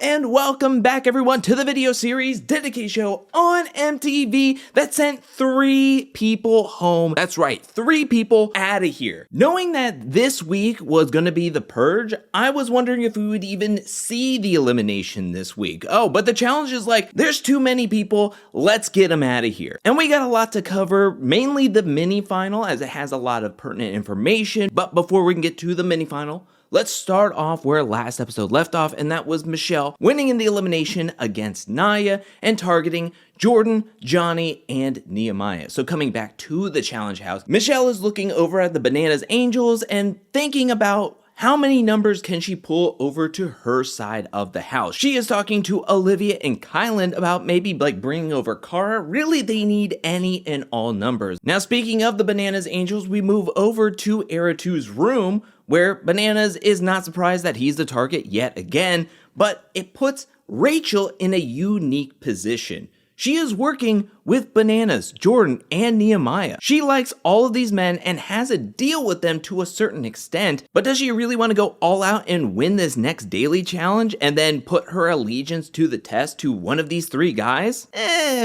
and welcome back everyone to the video series dedicated show on MTV that sent 3 people home. That's right, 3 people out of here. Knowing that this week was going to be the Purge, I was wondering if we would even see the elimination this week. Oh, but the challenge is like, there's too many people, let's get them out of here. And we got a lot to cover, mainly the mini final as it has a lot of pertinent information. But before we can get to the mini final, let's start off where last episode left off, and that was Michele winning in the elimination against Nehemiah and targeting Jordan, Johnny, and Nehemiah. So coming back to the challenge house, Michele is looking over at the Bananas Angels and thinking about how many numbers can she pull over to her side of the house. She is talking to Olivia and Kylan about maybe like bringing over Cara. Really, they need any and all numbers. Now, speaking of the Bananas Angels, we move over to Era 2's room, where Bananas is not surprised that he's the target yet again, but it puts Rachel in a unique position. She is working with Bananas, Jordan, and Nehemiah. She likes all of these men and has a deal with them to a certain extent, but does she really want to go all out and win this next daily challenge and then put her allegiance to the test to one of these 3 guys?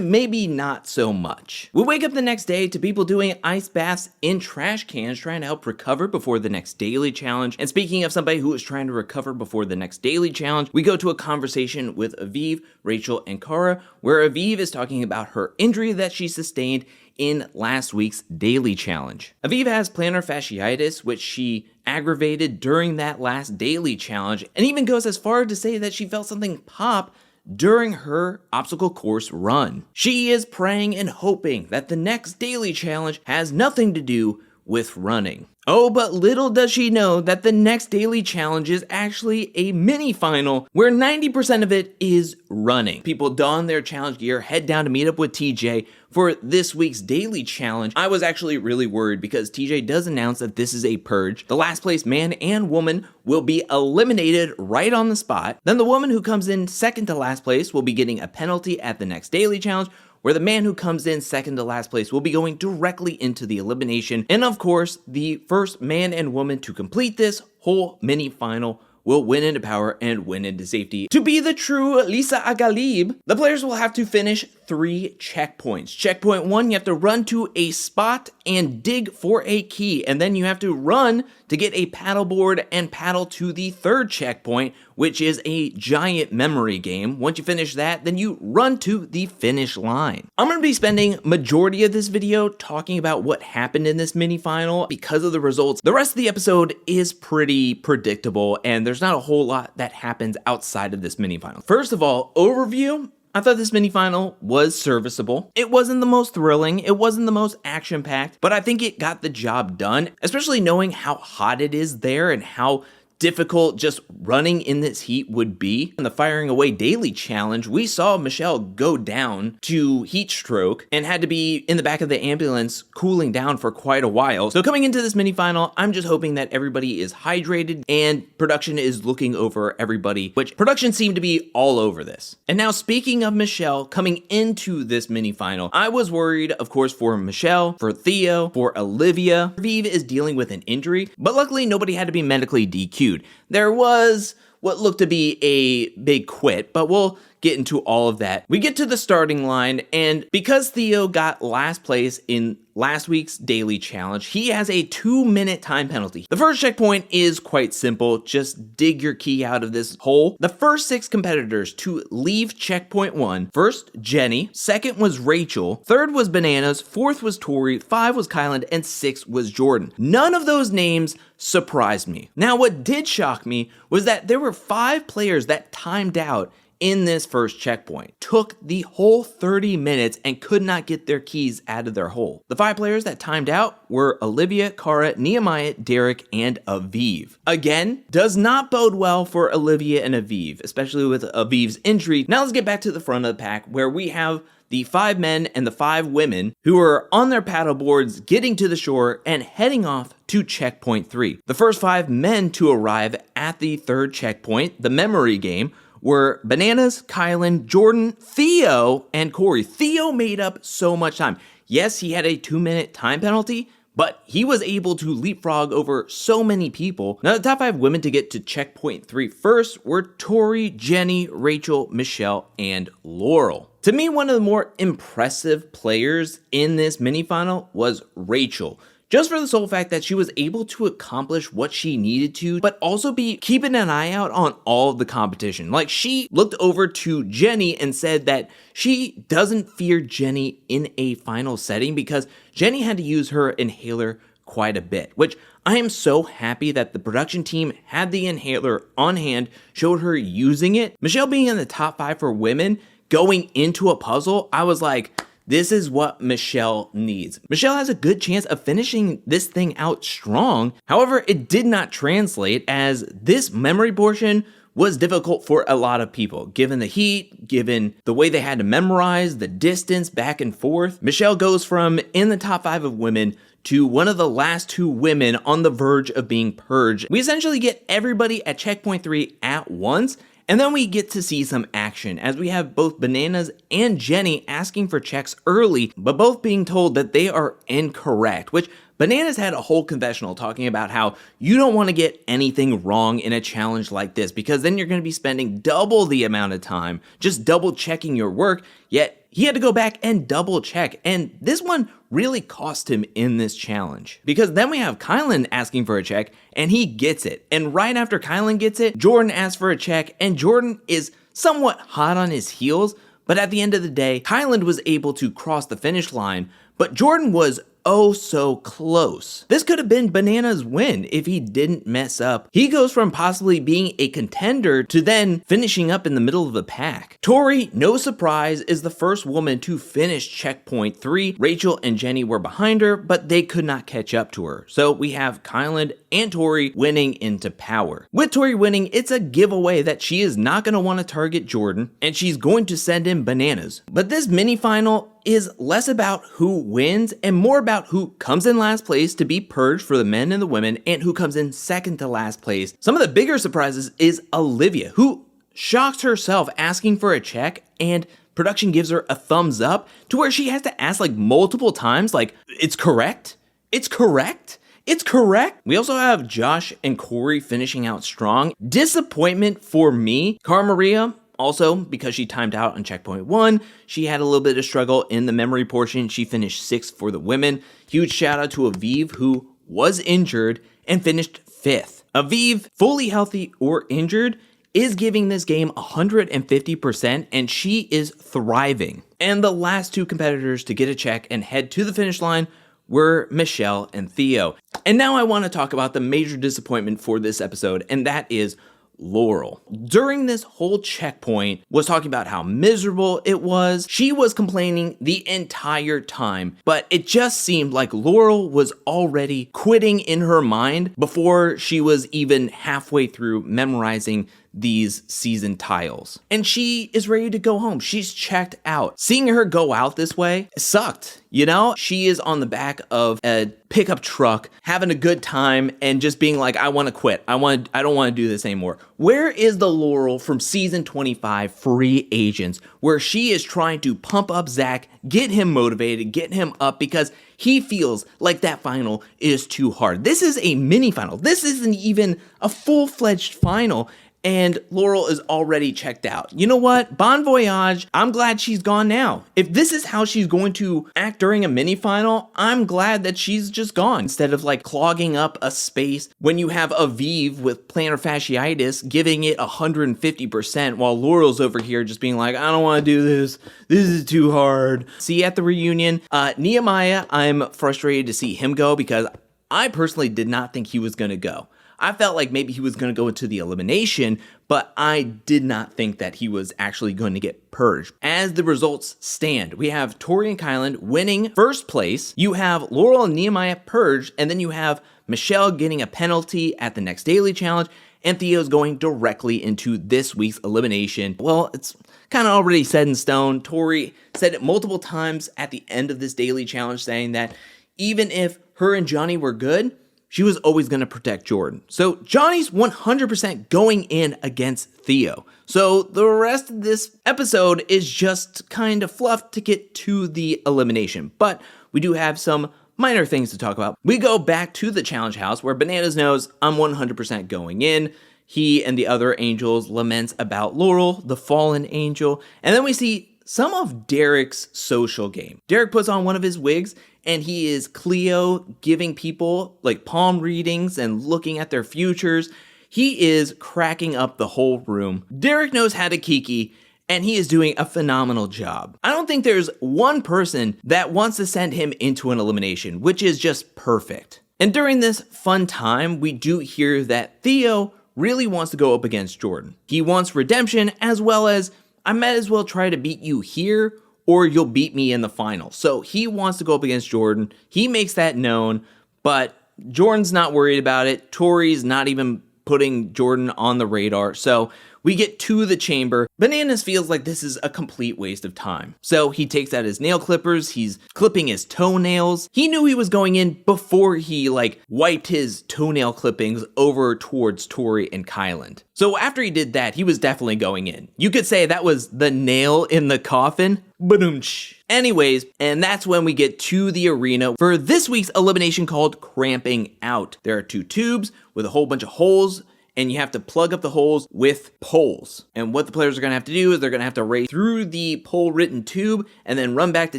Maybe not so much. We wake up the next day to people doing ice baths in trash cans trying to help recover before the next daily challenge. And speaking of somebody who is trying to recover before the next daily challenge, we go to a conversation with Aviv, Rachel, and Cara, where Aviv is talking about her injury that she sustained in last week's daily challenge. Aviv has plantar fasciitis, which she aggravated during that last daily challenge, and even goes as far to say that she felt something pop during her obstacle course run. She is praying and hoping that the next daily challenge has nothing to do with running. Oh, but little does she know that the next daily challenge is actually a mini final where 90% of it is running. People don their challenge gear, head down to meet up with TJ for this week's daily challenge. I was actually really worried because TJ does announce that this is a purge. The last place man and woman will be eliminated right on the spot. Then the woman who comes in second to last place will be getting a penalty at the next daily challenge, where the man who comes in second to last place will be going directly into the elimination. And of course, the first man and woman to complete this whole mini final will win into power and win into safety. To be the true Lisa Agalib, the players will have to finish 3 checkpoints. Checkpoint 1, you have to run to a spot and dig for a key, and then you have to run to get a paddleboard and paddle to the 3rd checkpoint, which is a giant memory game. Once you finish that, then you run to the finish line. I'm going to be spending majority of this video talking about what happened in this mini final because of the results. The rest of the episode is pretty predictable, and there's not a whole lot that happens outside of this mini final. First of all, overview. I thought this mini final was serviceable. It wasn't the most thrilling, it wasn't the most action-packed, but I think it got the job done, especially knowing how hot it is there and how difficult just running in this heat would be. In the firing away daily challenge, we saw Michele go down to heat stroke and had to be in the back of the ambulance cooling down for quite a while. So coming into this mini final, I'm just hoping that everybody is hydrated and production is looking over everybody, which production seemed to be all over this. And now speaking of Michele coming into this mini final, I was worried, of course, for Michele, for Theo, for Olivia. Aviv is dealing with an injury, but luckily nobody had to be medically DQ'd. There was what looked to be a big quit, but we'll get into all of that. We get to the starting line, and because Theo got last place in last week's daily challenge, he has a 2-minute time penalty. The first checkpoint is quite simple. Just dig your key out of this hole. The first 6 competitors to leave checkpoint 1, first Jenny, second was Rachel, third was Bananas, fourth was Tori, 5 was Kylan, and 6 was Jordan. None of those names surprised me. Now, what did shock me was that there were 5 players that timed out in this first checkpoint. Took the whole 30 minutes and could not get their keys out of their hole. The 5 players that timed out were Olivia, Cara, Nehemiah, Derek, and Aviv. Again, does not bode well for Olivia and Aviv, especially with Aviv's injury. Now let's get back to the front of the pack where we have the 5 men and the 5 women who are on their paddle boards getting to the shore and heading off to checkpoint 3. The first 5 men to arrive at the 3rd checkpoint, the memory game, were Bananas, Kylan, Jordan, Theo, and Corey. Theo made up so much time. Yes, he had a 2-minute time penalty, but he was able to leapfrog over so many people. Now, the top 5 women to get to checkpoint 3 first were Tori, Jenny, Rachel, Michele, and Laurel. To me, one of the more impressive players in this mini final was Rachel. Just for the sole fact that she was able to accomplish what she needed to, but also be keeping an eye out on all of the competition. Like, she looked over to Jenny and said that she doesn't fear Jenny in a final setting because Jenny had to use her inhaler quite a bit, which I am so happy that the production team had the inhaler on hand, showed her using it. Michele being in the top 5 for women going into a puzzle, I was like, this is what Michele needs. Michele has a good chance of finishing this thing out strong. However, it did not translate as this memory portion was difficult for a lot of people, given the heat, given the way they had to memorize, the distance back and forth. Michele goes from in the top 5 of women to one of the last 2 women on the verge of being purged. We essentially get everybody at checkpoint 3 at once, and then we get to see some action as we have both Bananas and Jenny asking for checks early, but both being told that they are incorrect, which Bananas had a whole confessional talking about how you don't want to get anything wrong in a challenge like this because then you're going to be spending double the amount of time just double checking your work, yet he had to go back and double check, and this one really cost him in this challenge. Because then we have Kylan asking for a check, and he gets it. And right after Kylan gets it, Jordan asks for a check, and Jordan is somewhat hot on his heels, but at the end of the day, Kylan was able to cross the finish line, but Jordan was oh so close. This could have been Bananas' win if he didn't mess up. He goes from possibly being a contender to then finishing up in the middle of the pack. Tori, no surprise, is the first woman to finish checkpoint 3. Rachel and Jenny were behind her, but they could not catch up to her. So we have Kylan and Tori winning into power. With Tori winning, it's a giveaway that she is not going to want to target Jordan, and she's going to send in Bananas. But this mini final is less about who wins and more about who comes in last place to be purged for the men and the women and who comes in second to last place. Some of the bigger surprises is Olivia, who shocks herself asking for a check and production gives her a thumbs up to where she has to ask like multiple times, like, it's correct? It's correct? It's correct. We also have Josh and Corey finishing out strong. Disappointment for me, Cara Maria, also, because she timed out on checkpoint 1, she had a little bit of struggle in the memory portion. She finished 6th for the women. Huge shout out to Aviv, who was injured and finished 5th. Aviv, fully healthy or injured, is giving this game 150%, and she is thriving. And the last 2 competitors to get a check and head to the finish line were Michele and Theo. And now I want to talk about the major disappointment for this episode, and that is Laurel. During this whole checkpoint was talking about how miserable it was. She was complaining the entire time, but it just seemed like Laurel was already quitting in her mind before she was even halfway through memorizing these season tiles. And she is ready to go home. She's checked out. Seeing her go out this way sucked, you know? She is on the back of a pickup truck having a good time and just being like, I want to quit. I don't want to do this anymore. Where is the Laurel from season 25 Free Agents where she is trying to pump up Zach, get him motivated, get him up because he feels like that final is too hard. This is a mini final. This isn't even a full-fledged final. And Laurel is already checked out. You know what? Bon voyage. I'm glad she's gone now. If this is how she's going to act during a mini final, I'm glad that she's just gone. Instead of like clogging up a space when you have Aviv with plantar fasciitis giving it 150% while Laurel's over here just being like, I don't want to do this. This is too hard. See you at the reunion. Nehemiah, I'm frustrated to see him go because I personally did not think he was going to go. I felt like maybe he was going to go into the elimination, but I did not think that he was actually going to get purged. As the results stand, we have Tori and Kylan winning first place. You have Laurel and Nehemiah purged, and then you have Michele getting a penalty at the next daily challenge, and Theo's going directly into this week's elimination. Well, it's kind of already set in stone. Tori said it multiple times at the end of this daily challenge, saying that even if her and Johnny were good, she was always going to protect Jordan. So Johnny's 100% going in against Theo. So the rest of this episode is just kind of fluff to get to the elimination. But we do have some minor things to talk about. We go back to the challenge house where Bananas knows I'm 100% going in. He and the other angels laments about Laurel, the fallen angel, and then we see some of Derek's social game. Derek puts on one of his wigs and he is Cleo, giving people like palm readings and looking at their futures. He is cracking up the whole room. Derek knows how to kiki, and he is doing a phenomenal job. I don't think there's one person that wants to send him into an elimination, which is just perfect. And during this fun time, we do hear that Theo really wants to go up against Jordan. He wants redemption, as well as, I might as well try to beat you here, or you'll beat me in the final. So he wants to go up against Jordan. He makes that known, but Jordan's not worried about it. Tori's not even putting Jordan on the radar. So we get to the chamber. Bananas feels like this is a complete waste of time. So he takes out his nail clippers. He's clipping his toenails. He knew he was going in before he wiped his toenail clippings over towards Tori and Kyland. So after he did that, he was definitely going in. You could say that was the nail in the coffin. Ba-doom-tsh. Anyways, and that's when we get to the arena for this week's elimination called Cramping Out. There are 2 tubes with a whole bunch of holes, and you have to plug up the holes with poles. And what the players are going to have to do is they're going to have to race through the pole-ridden tube and then run back to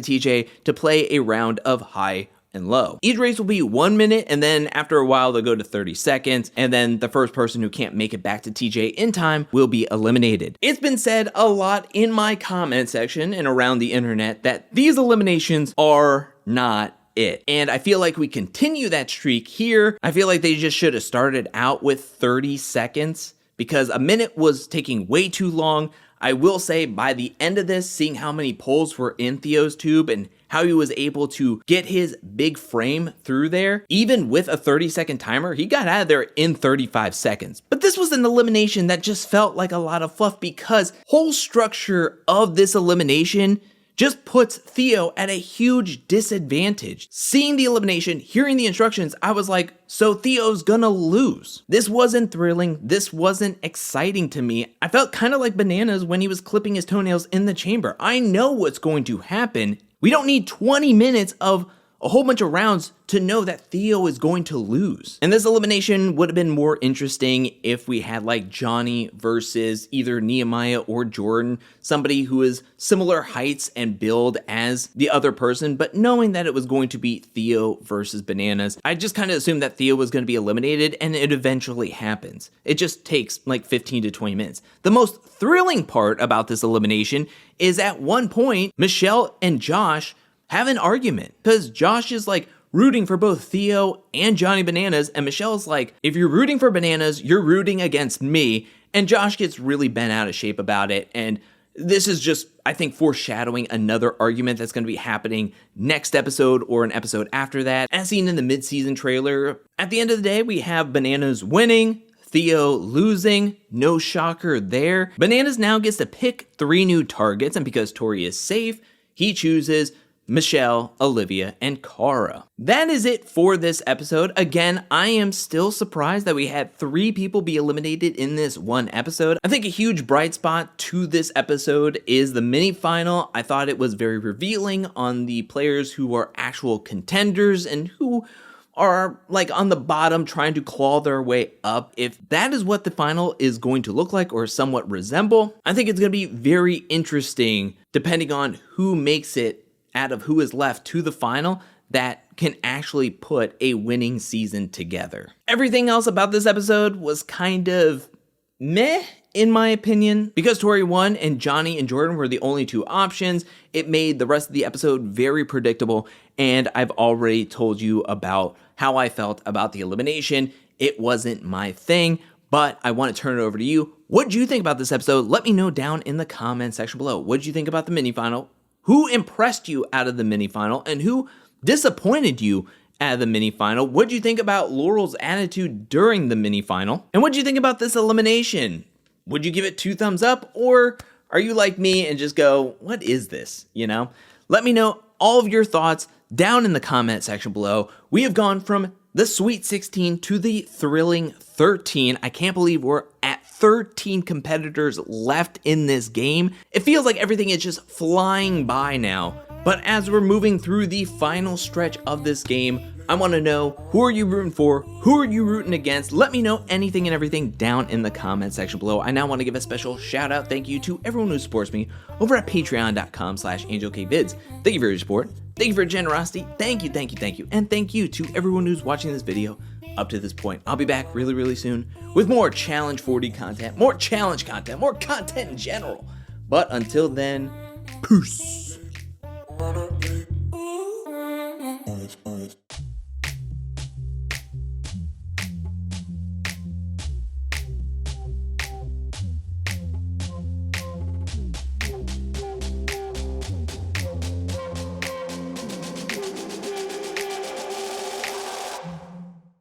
TJ to play a round of high and low. Each race will be 1 minute, and then after a while they'll go to 30 seconds, and then the first person who can't make it back to TJ in time will be eliminated. It's been said a lot in my comment section and around the internet that these eliminations are not it. And I feel like we continue that streak here. I feel like they just should have started out with 30 seconds because a minute was taking way too long. I will say by the end of this, seeing how many poles were in Theo's tube and how he was able to get his big frame through there, even with a 30-second timer, he got out of there in 35 seconds. But this was an elimination that just felt like a lot of fluff because whole structure of this elimination just puts Theo at a huge disadvantage. Seeing the elimination, hearing the instructions, I was like, so Theo's gonna lose. This wasn't thrilling. This wasn't exciting to me. I felt kind of like Bananas when he was clipping his toenails in the chamber. I know what's going to happen. We don't need 20 minutes of a whole bunch of rounds to know that Theo is going to lose. And this elimination would have been more interesting if we had Johnny versus either Nehemiah or Jordan, somebody who is similar heights and build as the other person, but knowing that it was going to be Theo versus Bananas, I just kind of assumed that Theo was going to be eliminated, and it eventually happens. It just takes 15 to 20 minutes. The most thrilling part about this elimination is at one point, Michele and Josh have an argument because Josh is rooting for both Theo and Johnny Bananas, and Michelle's like, if you're rooting for Bananas, you're rooting against me, and Josh gets really bent out of shape about it, and this is just, I think, foreshadowing another argument that's going to be happening next episode or an episode after that, as seen in the mid-season trailer. At the end of the day, we have Bananas winning, Theo losing, no shocker there. Bananas now gets to pick 3 new targets, and because Tori is safe, he chooses Michele, Olivia, and Cara. That is it for this episode. Again, I am still surprised that we had 3 people be eliminated in this one episode. I think a huge bright spot to this episode is the mini final. I thought it was very revealing on the players who are actual contenders and who are on the bottom trying to claw their way up. If that is what the final is going to look like or somewhat resemble, I think it's going to be very interesting depending on who makes it out of who is left to the final that can actually put a winning season together. Everything else about this episode was kind of meh, in my opinion. Because Tori won and Johnny and Jordan were the only 2 options, it made the rest of the episode very predictable, and I've already told you about how I felt about the elimination. It wasn't my thing, but I want to turn it over to you. What did you think about this episode? Let me know down in the comment section below. What did you think about the mini final? Who impressed you out of the mini final and who disappointed you out of the mini final? What did you think about Laurel's attitude during the mini final? And what did you think about this elimination? Would you give it 2 thumbs up, or are you like me and just go, what is this? Let me know all of your thoughts down in the comment section below. We have gone from the Sweet 16 to the thrilling 13. I can't believe we're at 13 competitors left in this game. It feels like everything is just flying by now But as we're moving through the final stretch of this game, I want to know, who are you rooting for? Who are you rooting against? Let me know anything and everything down in the comment section below. I now want to give a special shout out thank you to everyone who supports me over at patreon.com/AngelKVids. Thank you for your support. Thank you for your generosity. Thank you. And thank you to everyone who's watching this video up to this point. I'll be back really soon with more Challenge 40 content, more challenge content, more content in general. But until then, peace.